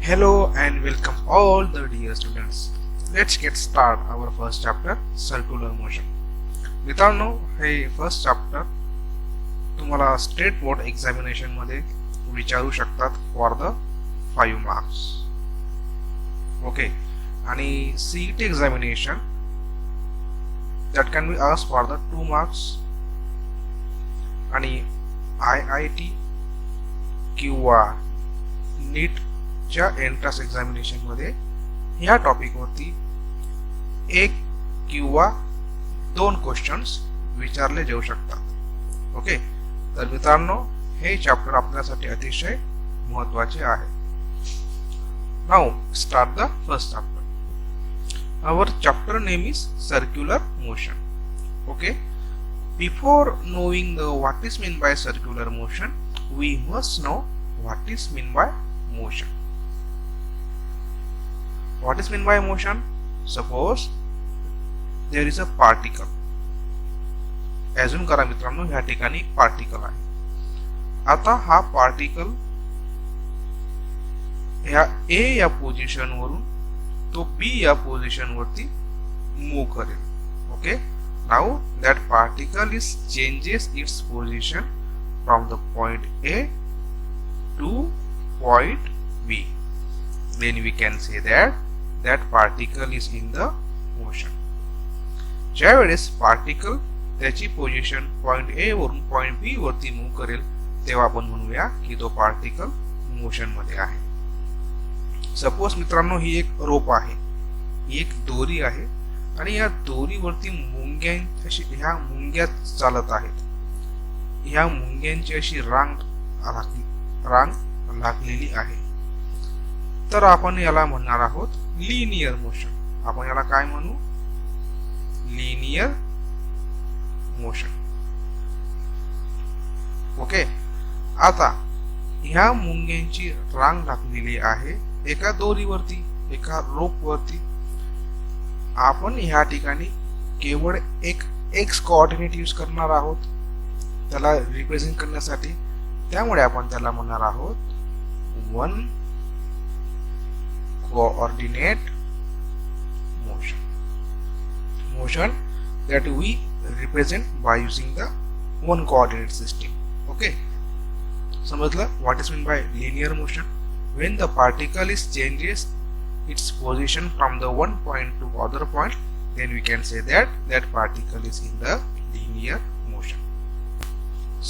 Hello and welcome all the dear students. Let's get start our first chapter circular motion. मित्रांनो हे first chapter तुम्हाला state board examination मध्ये विचारू शकतात for the 5 marks. Okay, आणि CET examination that can be asked for the 2 marks आणि IIT किंवा नीट च्या एंट्रन्स एक्झामिनेशन मध्ये ह्या टॉपिक वरती 1 किंवा 2 क्वेश्चन्स विचारले जाऊ शकतात. ओके, तर मित्रांनो हे चॅप्टर आपल्यासाठी अतिशय महत्त्वाचे आहे. Now start the first chapter. Our chapter name is circular motion. Okay, before knowing what is meant by circular motion, we must know what is meant by motion. What is meant by motion? Suppose there is a particle. Assume करा मित्रांनो ह्या ठिकाणी particle आहे. आता हा particle या A या position वरून तो B या पोझिशन वरती मूव करेल. Okay, now that particle is changes its position from the point A to point B. Then we can say that particle is in the motion. ज्यावेळेस particle त्याची position point A वरून point B वरती move करेल तेव्हा आपण म्हणूया की तो पार्टिकल मोशन मध्ये आहे. सपोज मित्रांनो ही एक रोप आहे, ही एक दोरी आहे आणि या दोरीवरती ह्या मुंग्या चालत आहेत. ह्या मुंग्यांची अशी रांग लागलेली आहे. तर आपण याला म्हणणार आहोत लिनियर मोशन. आपण याला काय म्हणू? Linear motion. ओके, आता ह्या मुंग्यांची रांग लागलेली आहे एका दोरीवरती, एका रोप वरती. आपण ह्या ठिकाणी केवळ एक एक्स कोऑर्डिनेट यूज करणार आहोत त्याला रिप्रेझेंट करण्यासाठी. त्यामुळे आपण त्याला म्हणणार आहोत 1 coordinate motion. Motion that we represent by using the 1 coordinate system. Okay, समजलं what is meant by linear motion? When the particle is changes its position from the one point to other point, then we can say that particle is in the linear motion.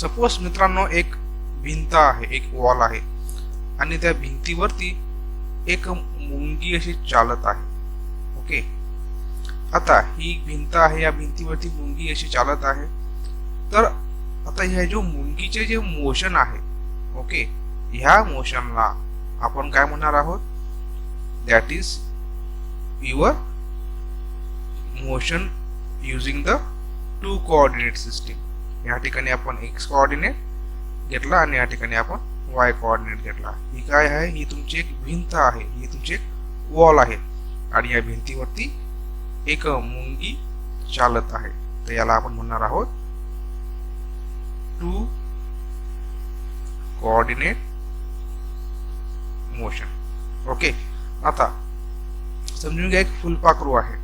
Suppose मित्रांनो एक भिंत आहे, एक wall आहे आणि त्या भिंतीवरती एक मुंगी अशी चालत आहे. ओके, आता ही भिंत आहे, या भिंतीवरती मुंगी अशी चालत आहे. तर आता ह्या जो मुंगीचे जे मोशन आहे, ओके, ह्या मोशनला आपण काय म्हणणार आहोत? That is your motion using the 2 coordinate system. या ठिकाणी आपण एक्स कोऑर्डिनेट घेतला आणि या ठिकाणी आपण वाय कोऑर्डिनेट घेतला. ही काय आहे? ही तुमची एक भिंत आहे, ही तुमची एक वॉल आहे आणि या भिंतीवरती एक मुंगी चालत आहे. तर याला आपण म्हणणार आहोत 2 कोऑर्डिनेट मोशन. ओके, आता समजून घ्या एक फुलपाखरू आहे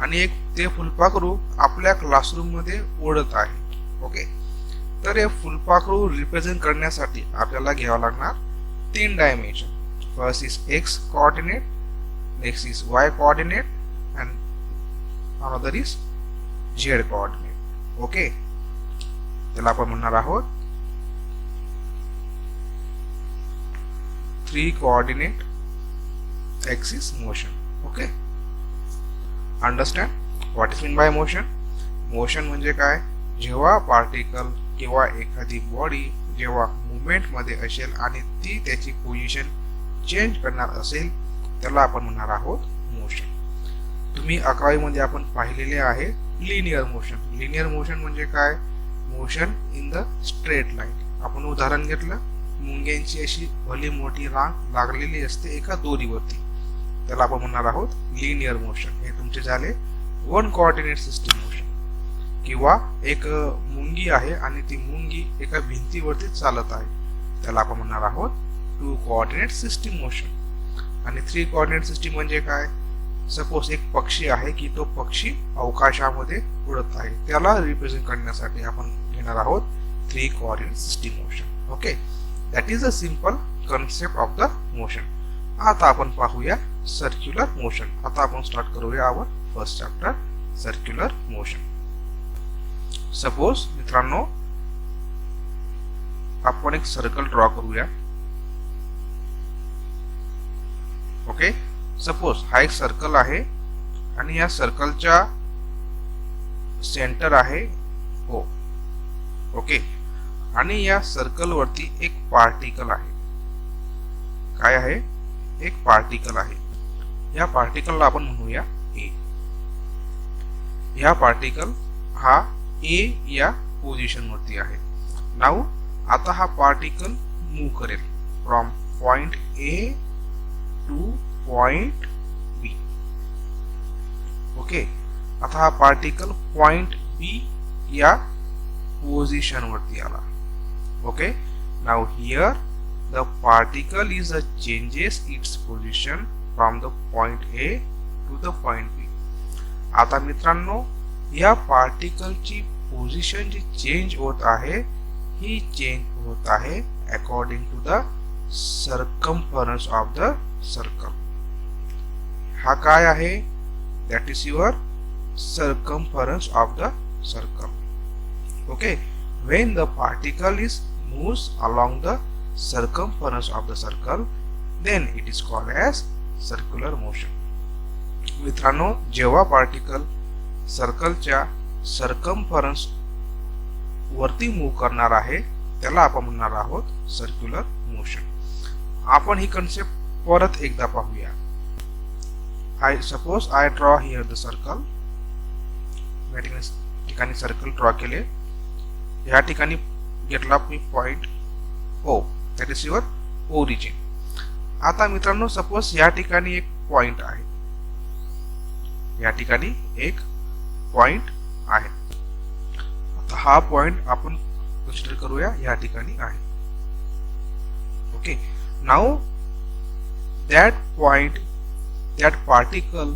आणि एक ते फुलपाखरू आपल्या क्लासरूम मध्ये उडत आहे. ओके, तर हे फुलपाखरू रिप्रेझेंट करण्यासाठी आपल्याला घ्यावं लागणार 3 dimension. First is x coordinate, next is why coordinate and another is Z coordinate. Okay, त्याला आपण म्हणणार आहोत 3 coordinate axis motion. Okay, understand what is meant by motion? Motion म्हणजे काय? जेव्हा पार्टिकल किंवा एखादी बॉडी जेव्हा मुवमेंट मध्ये असेल आणि ती त्याची पोझिशन चेंज करणार असेल त्याला आपण म्हणणार आहोत मोशन. तुम्ही 11वी मध्ये आपण पाहिलेले आहे लिनियर मोशन. लिनियर मोशन म्हणजे काय? Motion in the straight line. आपण उदाहरण घेतलं, मुंग्यांची अशी भली मोठी रांग लागलेली असते एका दोरीवरती, त्याला आपण म्हणणार आहोत लिनियर मोशन. हे तुमचे झाले 1 कोऑर्डिनेट सिस्टीम मोशन. किंवा एक मुंगी आहे आणि ती मुंगी एका भिंतीवरती चालत आहे त्याला आपण म्हणणार आहोत 2 कोऑर्डिनेट सिस्टीम मोशन. आणि 3 कोऑर्डिनेट सिस्टीम म्हणजे काय? सपोज एक पक्षी आहे की तो पक्षी अवकाशामध्ये उडत आहे, त्याला रिप्रेझेंट करण्यासाठी आपण घेणार आहोत 3 coordinate system motion. Okay, that is a simple concept of the motion. आता आपण पाहूया सर्क्युलर मोशन. आता आपण स्टार्ट करूया our first chapter, circular motion. Suppose मित्रांनो, आपण एक सर्कल ड्रॉ करूया. ओके, सपोज हा एक सर्कल आहे आणि या सर्कलच्या सेंटर आहे O. ओके, आणि या सर्कल वरती एक पार्टिकल आहे. काय आहे? एक पार्टिकल आहे. या पार्टिकलला आपण म्हणूया A. या पार्टिकल हा A या पोझिशन वरती आहे. नाउ आता हा पार्टिकल मूव्ह करेल from point A to point B. Okay, आता हा पार्टिकल पॉइंट B या पोझिशन वरती आला. Okay, now here the particle is changes its position from the point A to the point B. आता मित्रांनो, या पार्टिकलची पोझिशन जी change होत आहे, ही चेंज होत आहे according to the circumference of the circle. हा काय आहे? That is your circumference of the circle. Okay, when the particle is moves along the circumference of the circle, then it is called as circular motion. मित्रांनो, जेव्हा particle सर्कलच्या circumference वरती move करणार आहे, त्याला आपण म्हणणार आहोत सर्क्युलर मोशन. आपण ही कन्सेप्ट परत एकदा पाहूया. Suppose I draw here the circle. या ठिकाणी सर्कल ड्रॉ केले. या ठिकाणी घेतला मी point O, that is your origin. आता मित्रांनो, सपोज या ठिकाणी एक पॉइंट आहे. या ठिकाणी एक पॉइंट आहे. आता हा पॉइंट आपण कन्सिडर करूया, या ठिकाणी आहे. Okay, now that point, that particle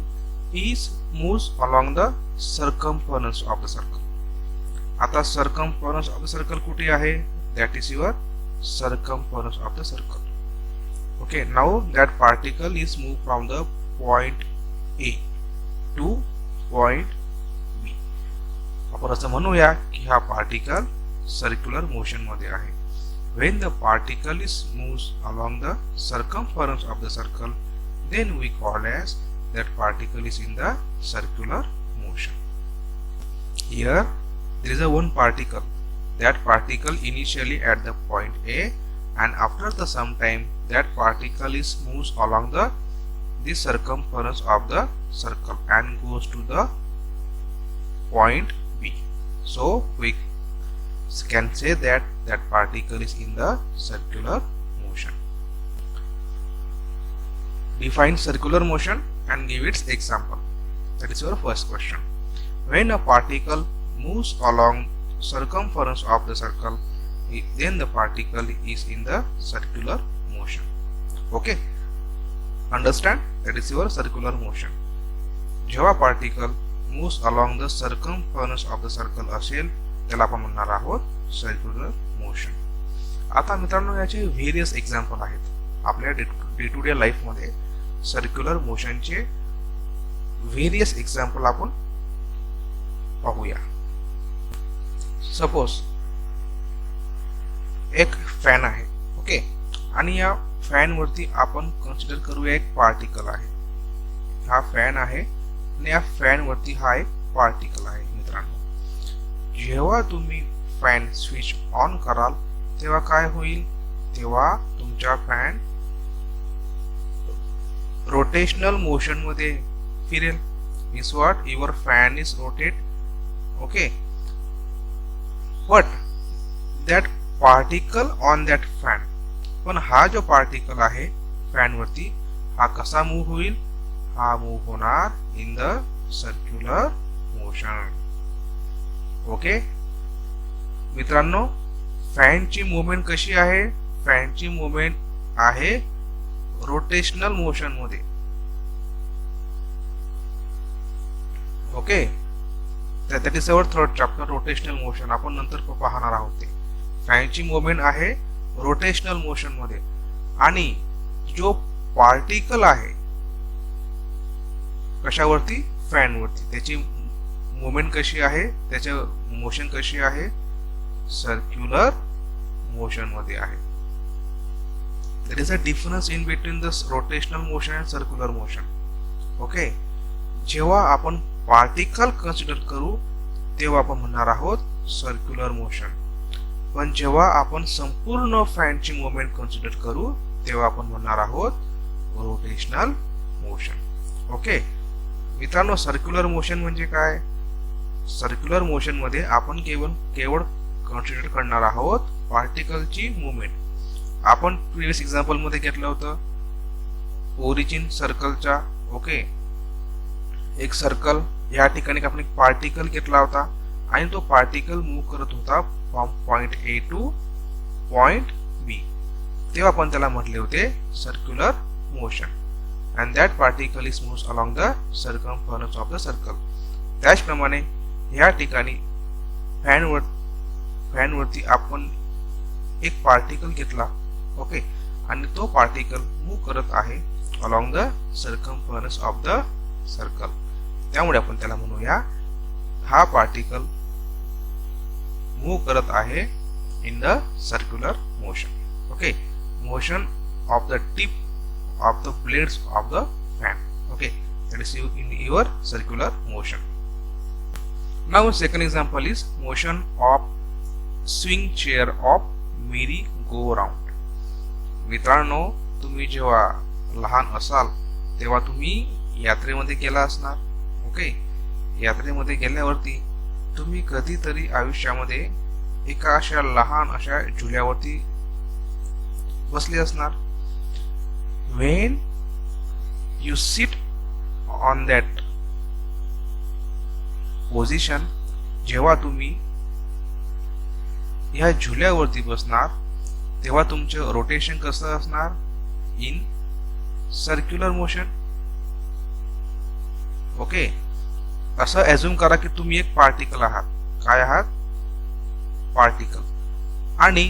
is moves along the circumference of the circle. आता सर्कम्फरन्स ऑफ द सर्कल कुठे आहे? That is your circumference of the circle. Okay, now that particle is moved from the point A to point B. आपण असं म्हणूया की हा particle circular motion मध्ये आहे. When the particle is moves along the circumference of the circle, then we call as that particle is in the circular motion. Here there is a one particle. That particle initially at the point A, and after the some time that particle is moves along the circumference of the circle and goes to the point B. So we can say that that particle is in the circular motion. Define circular motion and give its example. That is your first question. When a particle moves along circumference of the circle, then the particle is in the circular motion. Okay, understand? That is your circular motion. जेव्हा particle moves along the circumference of the circle असेल, त्याला आपण म्हणणार आहोत circular motion. आता मित्रांनो, याचे various example आहेत. आपल्या डे टू डे लाईफ मध्ये सर्क्युलर मोशनचे व्हेरियस एक्झाम्पल आपण पाहूया. सपोज एक फॅन आहे. ओके, आणि या फॅन वरती आपण कन्सिडर करूया एक पार्टिकल आहे. हा फॅन आहे आणि या फॅन वरती हा एक पार्टिकल आहे. मित्रांनो, जेव्हा तुम्ही फॅन स्विच ऑन कराल, तेव्हा काय होईल? तेव्हा तुमचा फॅन रोटेशनल मोशन मध्ये फिरेल. Means what? Your fan is rotate. Okay, but that particle on that fan, पण हा जो पार्टिकल आहे फॅन वरती, हा कसा मूव्ह होईल? हा मूव्ह होणार in the circular motion. Okay मित्रांनो, फॅनची मूवमेंट कशी आहे? फॅनची मूवमेंट आहे रोटेशनल मोशन मध्ये. Okay, that is our third chapter, rotational motion. आपण नंतर पाहणार आहोत. ते फॅनची मुवमेंट आहे रोटेशनल मोशन मध्ये, आणि जो पार्टिकल आहे कशावरती, फॅन वरती, त्याची मुवमेंट कशी आहे, त्याचे मोशन कशी आहे, सर्क्युलर मोशन मध्ये आहे. There is a difference in between this rotational motion and circular motion. Okay, जेव्हा आपण पार्टिकल कन्सिडर करू तेव्हा आपण म्हणणार आहोत सर्क्युलर मोशन, पण जेव्हा आपण संपूर्ण फॅनची मुवमेंट कन्सिडर करू तेव्हा आपण म्हणणार आहोत रोटेशनल मोशन. ओके मित्रांनो, सर्क्युलर मोशन म्हणजे काय? सर्क्युलर मोशन मध्ये आपण केवळ कन्सिडर करणार आहोत पार्टिकलची मुवमेंट. आपण प्रिव्हियस एक्झाम्पल मध्ये घेतलं होतं ओरिजिन सर्कलच्या. ओके, एक सर्कल, या ठिकाणी आपण एक पार्टिकल घेतला होता आणि तो पार्टिकल मूव्ह करत होता point A to point B, तेव्हा आपण त्याला म्हटले होते circular motion. And that particle is moves along the circumference of the circle. त्याचप्रमाणे या ठिकाणी फॅनवरती आपण एक पार्टिकल घेतला. ओके, आणि तो पार्टिकल मूव्ह करत आहे along the circumference of the circle. त्यामुळे आपण त्याला म्हणूया हा पार्टिकल मूव्ह करत आहे in the circular motion. Okay, motion of the tip of the blades of the fan. Okay, that is in your circular motion. Now second example is motion of swing chair of merry-go-round. मित्रांनो, तुम्ही जेव्हा लहान असाल तेव्हा तुम्ही यात्रेमध्ये गेला असणार. ओके, यात्रेमध्ये गेल्यावरती तुम्ही कधीतरी आयुष्यामध्ये एका अशा लहान अशा झुल्यावरती बसले असणार. When you sit on that position, जेव्हा तुम्ही या झुल्यावरती बसणार तेव्हा तुमचं रोटेशन कसं असणार? In circular motion. ओके, असं ॲझ्युम करा की तुम्ही एक पार्टिकल आहात. काय आहात? पार्टिकल. आणि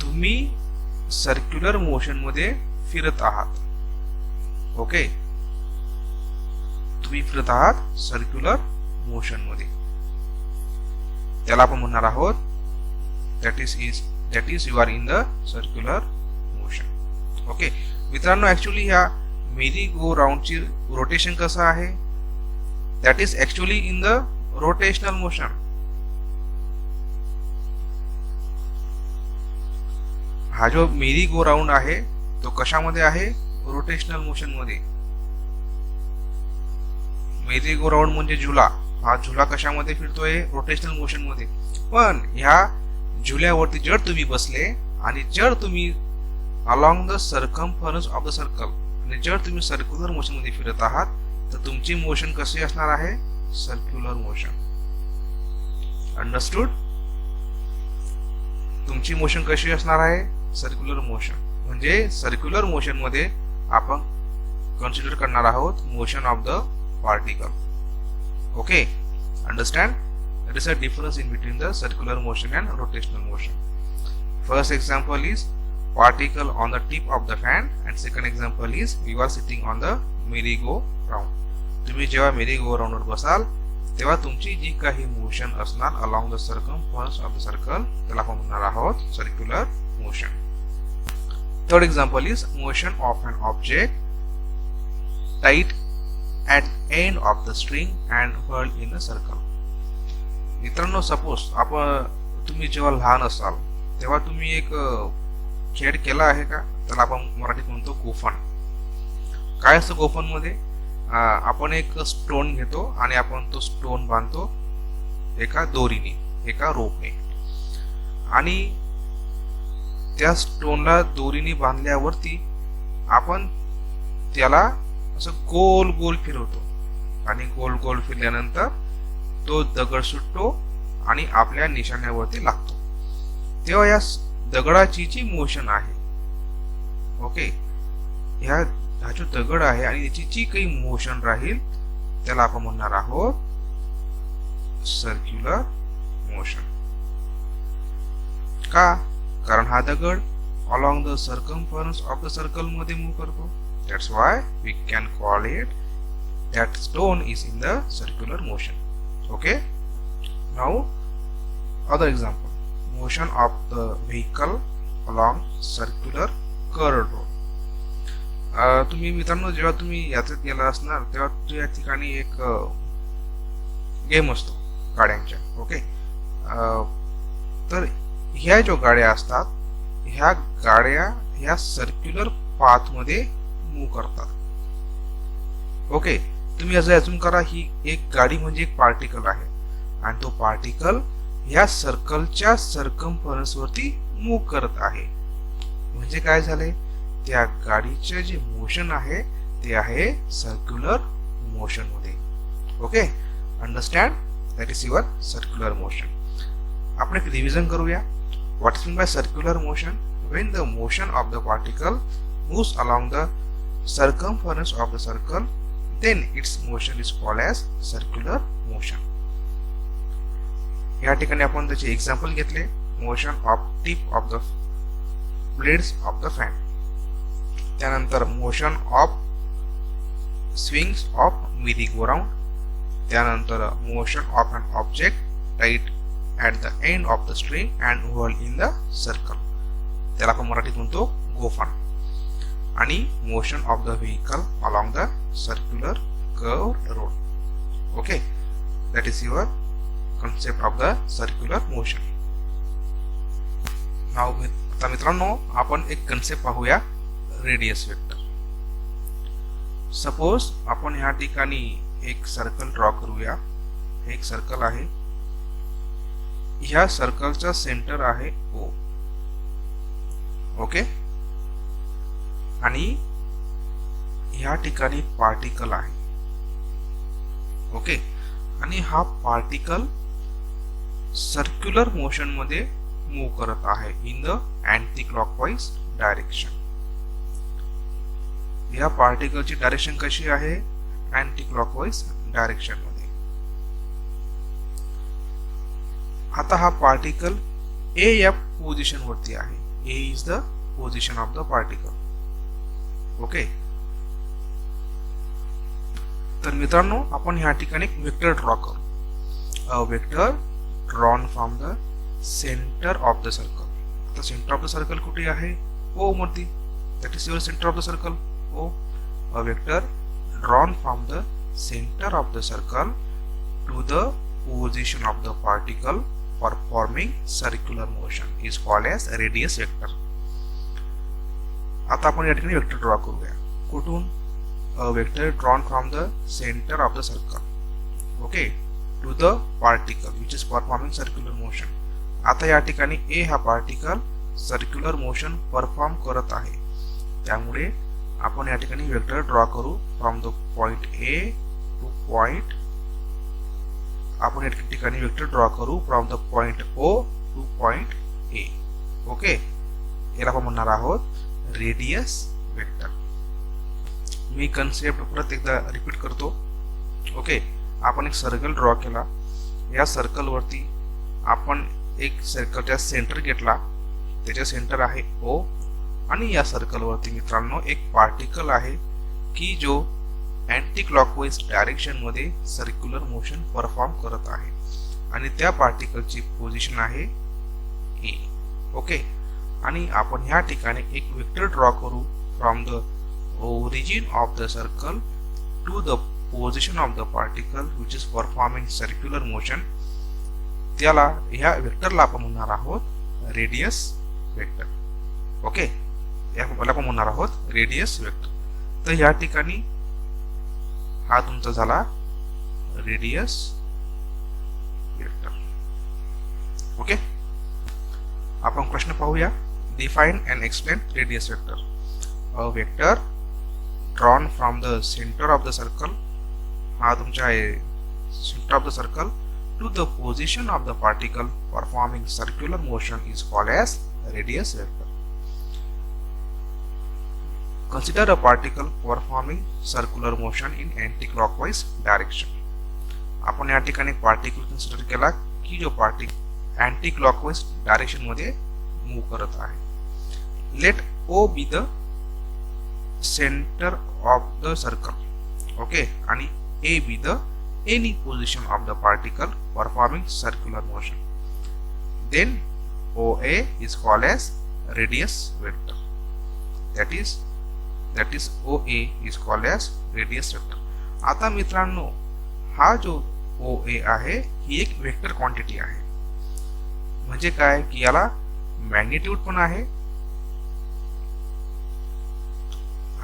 तुम्ही सर्क्युलर मोशन मध्ये फिरत आहात. ओके, तुम्ही फिरत आहात सर्क्युलर मोशन मध्ये. त्याला आपण म्हणणार आहोत that is you are in the circular motion. Okay मित्रांनो, ऍक्च्युअली ह्या मेरी गो राउंड ची रोटेशन कसं आहे? That is actually in the rotational motion. हा जो मेरी गो राउंड आहे तो कशामध्ये आहे? रोटेशनल मोशन मध्ये. मेरी गो राउंड म्हणजे झुला. हा झुला कशामध्ये फिरतोय? रोटेशनल मोशन मध्ये. पण ह्या झुल्यावरती जर तुम्ही बसले आणि जर तुम्ही along the circumference of the circle आणि जर तुम्ही सर्क्युलर मोशन मध्ये फिरत आहात तर तुमची मोशन कशी असणार आहे? Circular motion. अंडरस्टूड? तुमची मोशन कशी असणार आहे? Circular motion. म्हणजे सर्क्युलर मोशन मध्ये आपण कन्सिडर करणार आहोत motion of the particle. Okay, understand? There is a difference in between the circular motion and rotational motion. First example is particle on the tip of the fan, and second example is you are sitting on the merry-go-round. तुम्ही जेव्हा merry-go-round वर बसाल तेव्हा तुमची जी काही motion असणार along the circumference of the circle त्याला आपण म्हणणार आहोत circular motion. Third example is motion of an object tied at end of the string and held in a circle. मित्रांनो, सपोज तुम्ही जेव्हा लहान असाल तेव्हा तुम्ही एक खेळ केला आहे का? त्याला आपण मराठीत म्हणतो गोफण. काय असतं गोफण मध्ये? आपण एक स्टोन घेतो आणि आपण तो स्टोन बांधतो एका दोरीने, एका रोपने, आणि त्या स्टोनला दोरीने बांधल्यावरती आपण त्याला असं गोल गोल फिरवतो आणि गोल गोल फिरल्यानंतर तो दगड सुटतो आणि आपल्या निशाण्यावरती लागतो. तेव्हा या दगडाची जी मोशन आहे, ओके, हा जो दगड आहे आणि याची जी काही मोशन राहील त्याला आपण म्हणणार आहोत सर्क्युलर मोशन. का? कारण हा दगड along the circumference of the circle मध्ये मूव करतो. That's why we can call it that stone is in the circular motion. Okay. Now other example, motion of the vehicle along circular curved road. तुम्ही मित्रांनो जेव्हा तुम्ही यात्रेत गेला असणार तेव्हा या ठिकाणी एक गेम असतो गाड्यांच्या. ओके. तर ह्या जो गाड्या असतात ह्या गाड्या ह्या सर्क्युलर पाथ मध्ये मूव करतात. ओके. तुम्ही असं अजून करा ही एक गाडी म्हणजे एक पार्टिकल आहे आणि तो पार्टिकल ह्या सर्कलच्या सर्कम्फरन्स वरती मूव करत आहे. म्हणजे काय झाले? त्या गाडीचे जे मोशन आहे ते आहे सर्क्युलर मोशन मध्ये. Okay. Understand? That is your circular motion. आपण एक रिव्हिजन करूया. What is meant by circular motion? When the motion of the particle moves along the circumference of the circle, then its motion is called as circular motion. या ठिकाणी आपण त्याचे example घेतले. Motion of tip of the blades of the fan, त्यानंतर motion of swings of merry go round, त्यानंतर motion of an object tied at the end of the string and whirl in the circle, त्याला आपण मराठीत म्हणतो गोफण. आणि motion of the vehicle along the circular curved road. Okay. that is your concept of the circular motion. now आता मित्रांनो आपण एक concept पाहूया रेडियस वेक्टर. सपोज आपण ह्या ठिकाणी एक सर्कल ड्रॉ करूया. एक सर्कल आहे. ह्या सर्कलचा सेंटर आहे O. ओके. आणि ह्या ठिकाणी पार्टिकल आहे. ओके. आणि हा पार्टिकल सर्क्युलर मोशन मध्ये मूव करत आहे in the anti clockwise direction. या पार्टिकलची डायरेक्शन कशी आहे? अँटी क्लॉकवाइज डायरेक्शन मध्ये. आता हा पार्टिकल ए या पोझिशन वरती आहे. A is the position of the particle. Okay. तर मित्रांनो आपण ह्या ठिकाणी एक वेक्टर ड्रॉ करू. A vector drawn from the centre of the circle. आता सेंटर ऑफ द सर्कल कुठे आहे? ओ मध्ये. That is your centre of the circle O. A vector drawn from the centre of the circle to the position of the particle performing circular motion is called as radius vector. आता आपण या ठिकाणी vector draw करूया. कुठून? A vector drawn from the centre of the circle. Okay. To the particle which is performing circular motion. आता या ठिकाणी ए हा पार्टिकल सर्क्युलर मोशन परफॉर्म करत आहे. त्यामुळे आपण या ठिकाणी वेक्टर ड्रॉ करू from the point A to point. आपण या ठिकाणी वेक्टर ड्रॉ करू from the point O to point A. Okay. याला आपण म्हणणार आहोत रेडियस वेक्टर. मी कन्सेप्ट परत एकदा रिपीट करतो. ओके. आपण एक सर्कल ड्रॉ केला. या सर्कल वरती आपण एक सर्कलचा सेंटर घेतला. त्याचे सेंटर आहे ओ. आणि या सर्कल वरती मित्रांनो एक पार्टिकल आहे की जो अँटी क्लॉकवाइज डायरेक्शन मध्ये सर्क्युलर मोशन परफॉर्म करत आहे आणि त्या पार्टिकलची पोझिशन आहे ए. ओके. आणि आपण ह्या ठिकाणी एक वेक्टर ड्रॉ करू from the origin of the circle to the position of the particle which is performing circular motion. त्याला ह्या वेक्टरला आपण म्हणणार आहोत रेडियस वेक्टर. ओके. याला आपण म्हणणार आहोत रेडियस वेक्टर. तर ह्या ठिकाणी हा तुमचा झाला रेडियस वेक्टर. ओके. आपण प्रश्न पाहूया. Define and explain radius vector. A vector drawn from the centre of the circle. हा तुमचा आहे centre of the circle to the position of the particle performing circular motion is called as radius vector. consider a particle performing circular motion in anti-clockwise direction. आपण या ठिकाणी particle consider केला की जो particle anti clockwise direction मध्ये move करत आहे. Let O be the centre of the circle. Okay, आणि A be the any position of the particle performing circular motion. Then OA is called as radius vector. That is OA is called as radius vector. आता मित्रांनो, हा जो OA आहे ही एक vector quantity आहे. म्हणजे काय की याला मॅग्निट्यूड पण आहे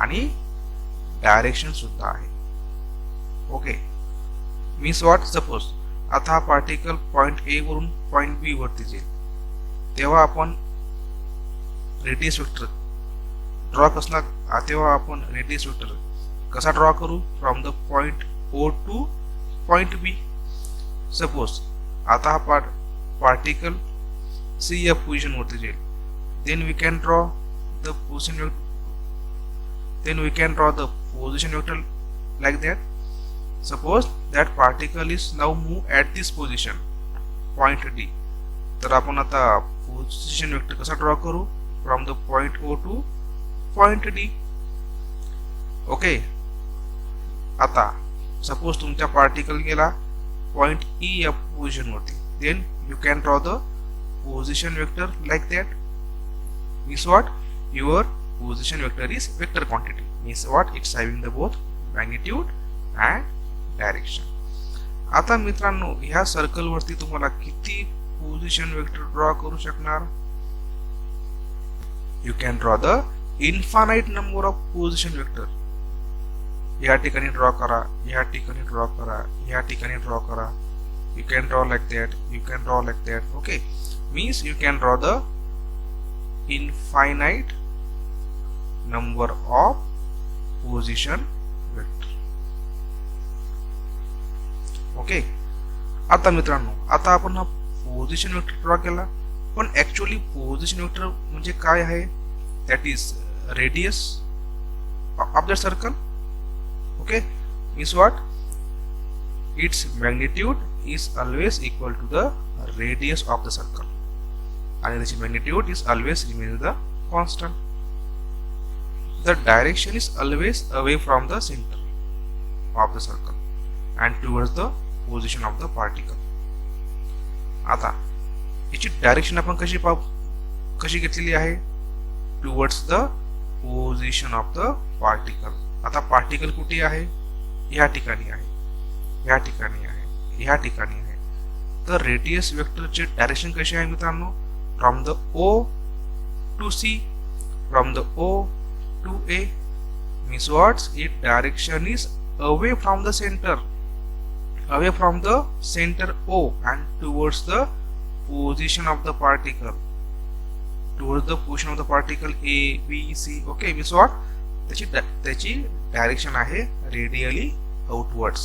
आणि डायरेक्शन सुद्धा आहे. ओके, मीन्स व्हॉट, सपोज आता हा पार्टिकल पॉइंट A वरून पॉइंट B वरती जाईल, तेव्हा आपण रेडियस वेक्टर ड्रॉ कसा ड्रॉ करू, from the point O to point B. Suppose आता हा पार्टिकल C या पोझिशन वरती जाईल, then we can draw the position vector like that. Suppose that particle is now move at this position point D. तर आपण आता position vector कसा draw करू, from the point O to point D. Okay, आता suppose तुमचा particle गेला point E या position वरती, then you can draw the position vector like that. Means what, your position vector is vector quantity. Means what, it's having the both magnitude and direction. आता मित्रांनो, ह्या circle वरती तुम्हाला किती position vector draw करू शकणार? You can draw the infinite number of position vector. या ठिकाणी ड्रॉ करा, या ठिकाणी ड्रॉ करा, या ठिकाणी ड्रॉ करा. You can draw like that, you can draw like that. Okay, means you can draw the infinite number of position vector. Okay, आता मित्रांनो, आता आपण हा पोझिशन वेक्टर ड्रॉ केला, पण ऍक्च्युअली पोझिशन वेक्टर म्हणजे काय आहे? That is radius of the circle. Okay, means what, its magnitude is always equal to the radius of the circle, आणि त्याची magnitude is always remain the constant. The direction is always away from the center of the circle and towards the position of the particle. आता याची direction आपण कशी घेतलेली आहे? Towards the position of the particle. आता particle कुठे आहे? या ठिकाणी आहे, या ठिकाणी आहे, या ठिकाणी आहे. तर रेडियस वेक्टरचे डायरेक्शन कसे आहे मित्रांनो? From the O to C, from the O to A. Means what? Its direction is away from the center O and towards the position of the particle, A, B, C. Okay, means what? त्याची direction आहे radially outwards.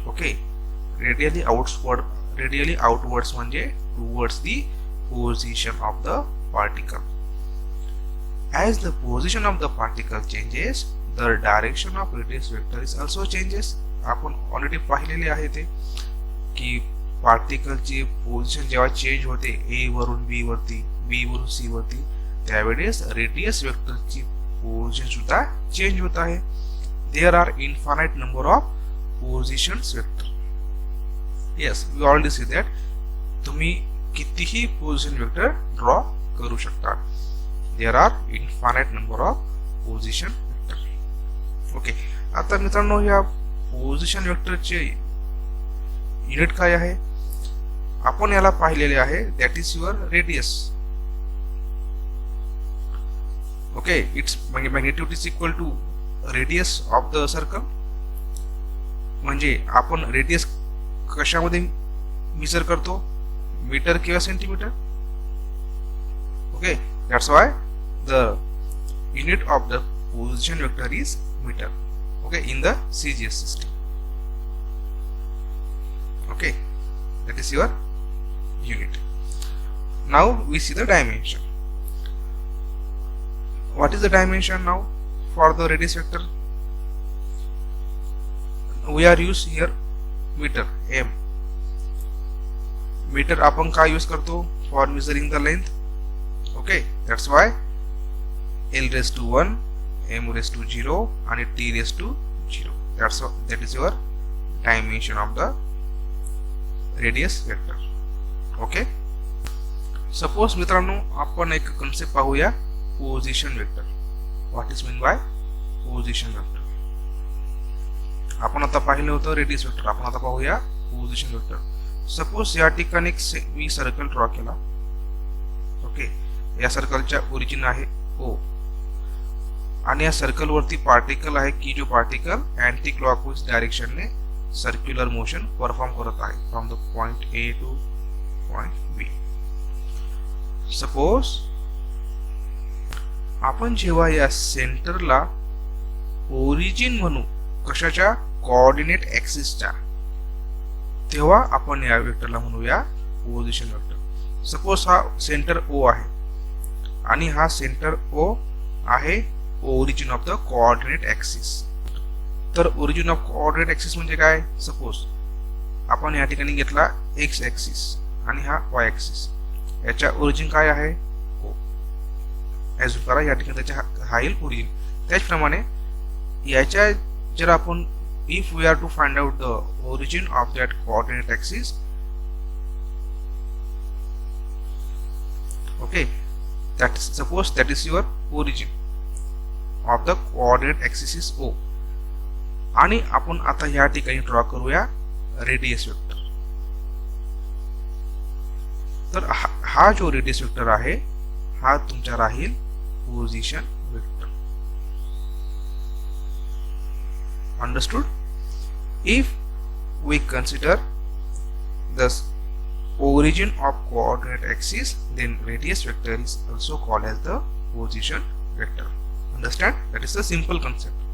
Okay, radially outwards म्हणजे towards the position of the particle. As the position of the particle changes, the direction of radius vector is also changes. आपण already पाहिलेले आहे ते की पार्टिकलची position जेव्हा change होते A वरून B वरती, B वरून C वरती, त्यावेळेस रेडियस वेक्टरची पोझिशन सुद्धा चेंज होत आहे. There are infinite number of positions vector. Yes, we already see that. तुम्ही कितीही पोझिशन वेक्टर ड्रॉ करू शकता. There are infinite number of position vector. Okay, आता मित्रांनो, या पोझिशन वेक्टरचे युनिट काय आहे? आपण याला पाहिलेले आहे, that is your radius. Okay, its magnitude is equal to radius of the circle. म्हणजे आपण रेडियस कशामध्ये मेजर करतो? मीटर किंवा centimetre. Okay, that's why the unit of the position vector is meter. Okay, in the CGS system. Okay, that is your unit. Now we see the dimension. What is the dimension now? for the radius vector? We are use here meter, m. Metre आपण काय use करतो for measuring the length. Okay, that's why l raised to 1, m raised to 0 आणि t raised to 0. that is your dimension of the radius vector. Okay, suppose मित्रांनो आपण एक concept पाहूया, position vector. What is mean by position vector? आपण आता पाहिलं होतं radius vector, आपण आता पाहूया पोझिशन वेक्टर. सपोज या ठिकाणी मी सर्कल ड्रॉ केला. ओके, या सर्कलच्या ओरिजिन आहे O आणि या सर्कल वरती पार्टिकल आहे की जो पार्टिकल अँटी क्लॉकवाइज डायरेक्शन ने सर्क्युलर मोशन परफॉर्म करत आहे from the point A to point B. Suppose आपण जेव्हा या सेंटरला ओरिजिन म्हणू कशाच्या, कोऑर्डिनेट ऍक्सिसच्या, तेव्हा आपण या वेक्टरला म्हणूया पोझिशन वेक्टर. सपोज हा सेंटर O आहे आणि हा सेंटर O आहे origin of the coordinate axis. तर ओरिजिन ऑफ कोऑर्डिनेट ऍक्सिस म्हणजे काय? सपोज आपण या ठिकाणी घेतला x ऍक्सिस आणि हा y ऍक्सिस, याच्या ओरिजिन काय आहे O. ऍज्युम करा या ठिकाणी त्याच्या हा येईल ओरिजिन. त्याचप्रमाणे याच्या जर आपण if we are to find out the origin of that coordinate axis, okay, suppose that is your origin of the coordinate axis is O. आणि आपण आता या ठिकाणी ड्रॉ करूया रेडियस वेक्टर. तर हा जो रेडियस वेक्टर आहे हा तुमचा राहील position vector. Understood? If we consider the origin of coordinate axis, then radius vector is also called as the position vector. Understand? That is a simple concept.